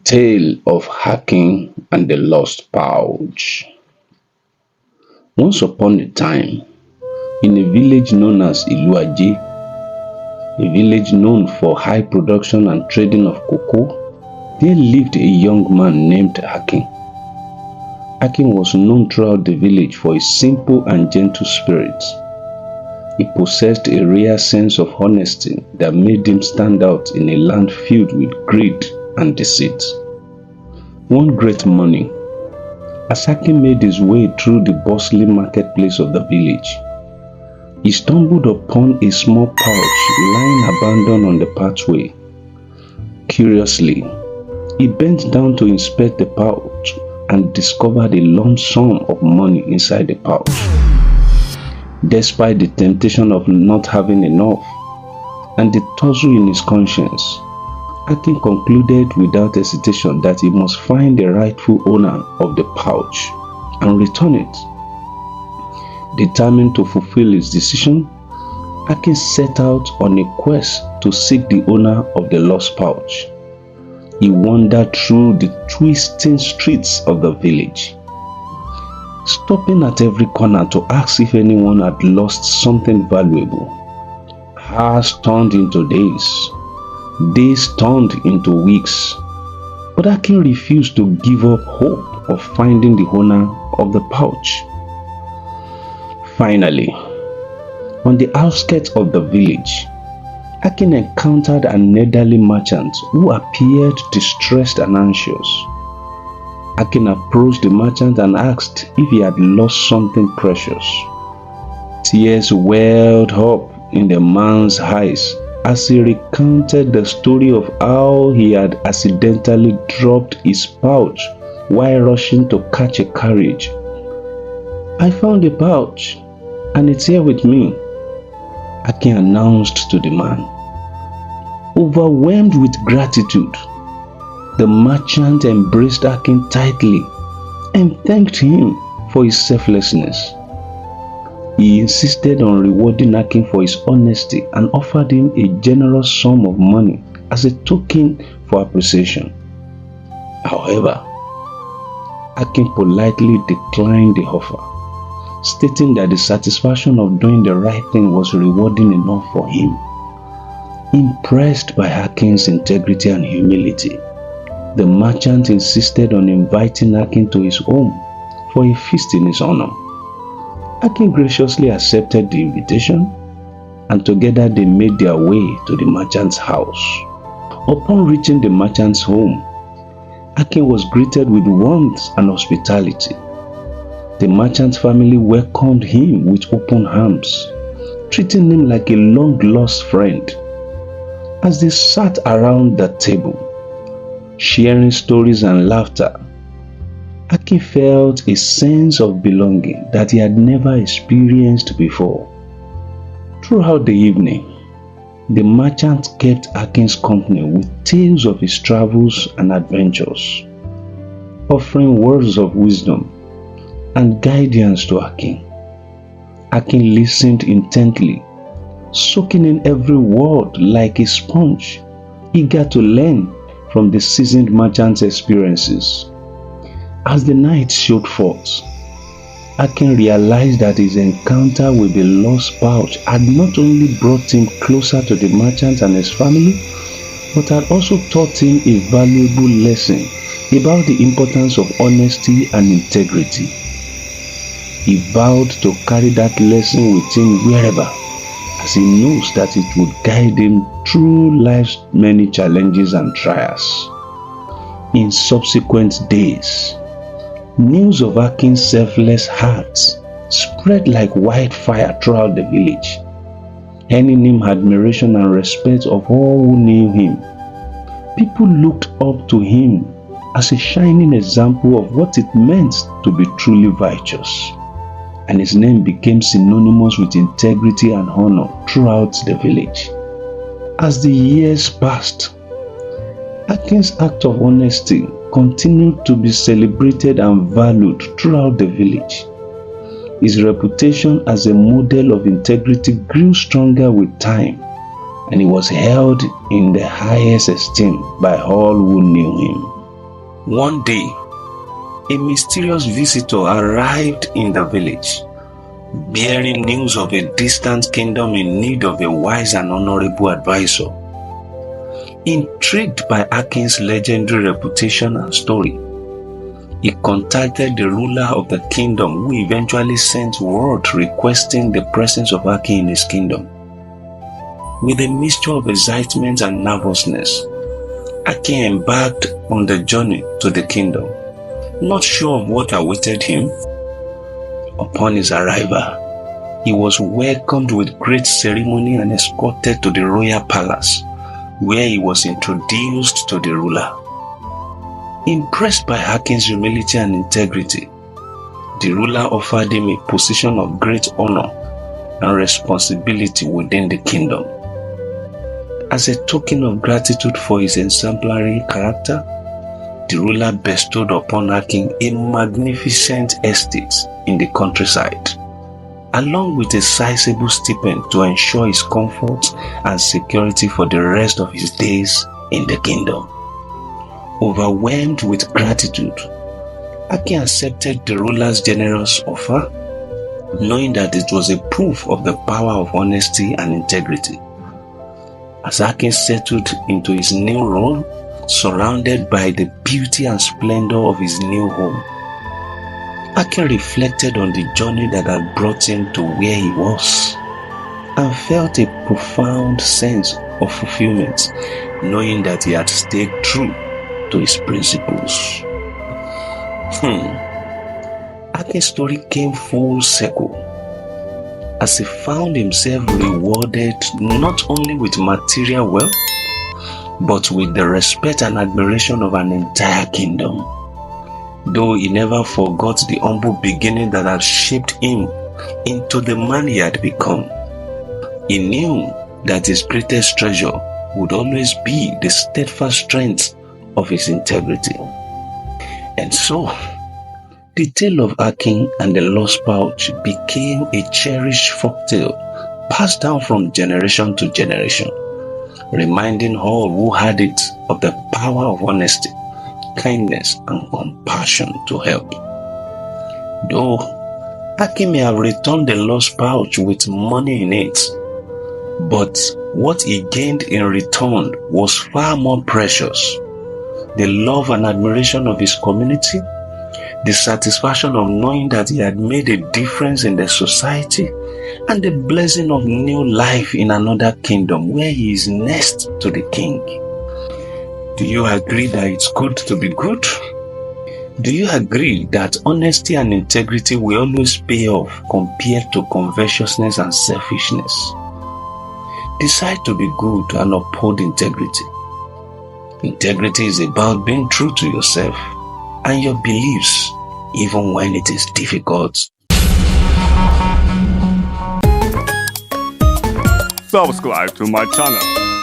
Tale of Akin and the Lost Pouch. Once upon a time, in a village known as Iluaje, a village known for high production and trading of cocoa, there lived a young man named Akin. Akin was known throughout the village for his simple and gentle spirit. He possessed a rare sense of honesty that made him stand out in a land filled with greed and deceit. One great morning, as Akin made his way through the bustling marketplace of the village, he stumbled upon a small pouch lying abandoned on the pathway. Curiously, he bent down to inspect the pouch and discovered a lump sum of money inside the pouch. Despite the temptation of not having enough and the tussle in his conscience, Akin concluded without hesitation that he must find the rightful owner of the pouch and return it. Determined to fulfill his decision, Akin set out on a quest to seek the owner of the lost pouch. He wandered through the twisting streets of the village, stopping at every corner to ask if anyone had lost something valuable. Hours turned into days turned into weeks, but Akin refused to give up hope of finding the owner of the pouch. Finally, on the outskirts of the village, Akin encountered an elderly merchant who appeared distressed and anxious. Akin approached the merchant and asked if he had lost something precious. Tears welled up in the man's eyes as he recounted the story of how he had accidentally dropped his pouch while rushing to catch a carriage. "I found a pouch and it's here with me," Akin announced to the man. Overwhelmed with gratitude, the merchant embraced Akin tightly and thanked him for his selflessness. He insisted on rewarding Akin for his honesty and offered him a generous sum of money as a token for appreciation. However, Akin politely declined the offer, stating that the satisfaction of doing the right thing was rewarding enough for him. Impressed by Akin's integrity and humility, the merchant insisted on inviting Akin to his home for a feast in his honor. Akin graciously accepted the invitation, and together they made their way to the merchant's house. Upon reaching the merchant's home, Akin was greeted with warmth and hospitality. The merchant's family welcomed him with open arms, treating him like a long-lost friend. As they sat around the table, sharing stories and laughter, Akin felt a sense of belonging that he had never experienced before. Throughout the evening, the merchant kept Akin's company with tales of his travels and adventures, offering words of wisdom and guidance to Akin. Akin listened intently, soaking in every word like a sponge, eager to learn from the seasoned merchant's experiences. As the night showed forth, Akin realized that his encounter with the lost pouch had not only brought him closer to the merchant and his family, but had also taught him a valuable lesson about the importance of honesty and integrity. He vowed to carry that lesson with him wherever, as he knows that it would guide him through life's many challenges and trials. In subsequent days, news of Akin's selfless heart spread like wildfire throughout the village, earning him admiration and respect of all who knew him. People looked up to him as a shining example of what it meant to be truly righteous, and his name became synonymous with integrity and honor throughout the village. As the years passed, Akin's act of honesty continued to be celebrated and valued throughout the village. His reputation as a model of integrity grew stronger with time, and he was held in the highest esteem by all who knew him. One day, a mysterious visitor arrived in the village, bearing news of a distant kingdom in need of a wise and honorable advisor. Intrigued by Akin's legendary reputation and story, he contacted the ruler of the kingdom, who eventually sent word requesting the presence of Akin in his kingdom. With a mixture of excitement and nervousness, Akin embarked on the journey to the kingdom, not sure of what awaited him. Upon his arrival, he was welcomed with great ceremony and escorted to the royal palace, where he was introduced to the ruler. Impressed by Akin's humility and integrity, the ruler offered him a position of great honor and responsibility within the kingdom. As a token of gratitude for his exemplary character, the ruler bestowed upon Akin a magnificent estate in the countryside, along with a sizable stipend to ensure his comfort and security for the rest of his days in the kingdom. Overwhelmed with gratitude, Akin accepted the ruler's generous offer, knowing that it was a proof of the power of honesty and integrity. As Akin settled into his new role, surrounded by the beauty and splendor of his new home, Akin reflected on the journey that had brought him to where he was and felt a profound sense of fulfillment, knowing that he had stayed true to his principles. Akin's story came full circle as he found himself rewarded not only with material wealth, but with the respect and admiration of an entire kingdom. Though he never forgot the humble beginning that had shaped him into the man he had become, he knew that his greatest treasure would always be the steadfast strength of his integrity. And so, the tale of Akin and the lost pouch became a cherished folktale passed down from generation to generation, reminding all who had it of the power of honesty, kindness, and compassion to help. Though Akin may have returned the lost pouch with money in it, but what he gained in return was far more precious: the love and admiration of his community, the satisfaction of knowing that he had made a difference in the society, and the blessing of new life in another kingdom where he is next to the king. Do you agree that it's good to be good? Do you agree that honesty and integrity will always pay off compared to covetousness and selfishness? Decide to be good and uphold integrity. Integrity is about being true to yourself and your beliefs, even when it is difficult. Subscribe to my channel.